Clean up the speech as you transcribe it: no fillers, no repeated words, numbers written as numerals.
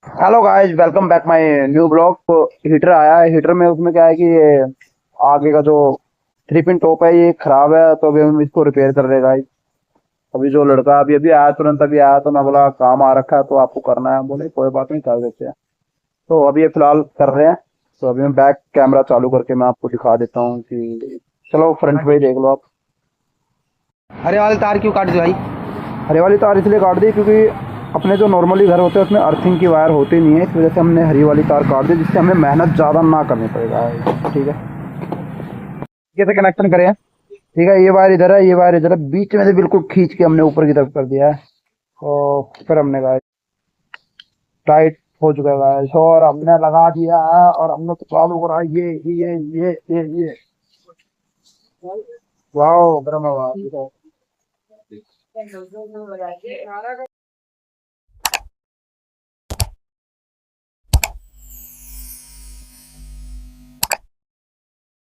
Hello guys, welcome back my new blog. तो heater आया है। हीटर में उसमें क्या है कि ये आगे का जो थ्री पिन टॉप है ये खराब है, तो अभी हम इसको रिपेयर कर रहे हैं गाइस। अभी जो लड़का अभी अभी आया, तुरंत अभी आया, तो मैं बोला काम आ रखा है तो आपको करना है। बोले कोई बात नहीं, कर देते हैं। तो अभी ये फिलहाल कर रहे हैं। तो अभी मैं बैक कैमरा चालू करके मैं आपको दिखा देता हूँ कि चलो फ्रंट पे ही देख लो आप। अरे वाले तार क्यों काट दी भाई? हरे वाली तार इसलिए काट दी क्योंकि अपने जो नॉर्मली घर होते हैं उसमें अर्थिंग की वायर होती नहीं है, इस वजह से हमने हरी वाली तार काट दी, जिससे हमें मेहनत ज़्यादा ना करनी पड़ेगा। ठीक है, कैसे कनेक्शन करें? ठीक है, ये वायर इधर है, ये वायर इधर है, बीच में से बिल्कुल खींच के हमने ऊपर की तरफ कर दिया है। तो फिर हमने कहा टाइट हो चुका है गाइस, और हमने लगा दिया है और हमने तो चालू करा। ये वाह, गरम है वाह।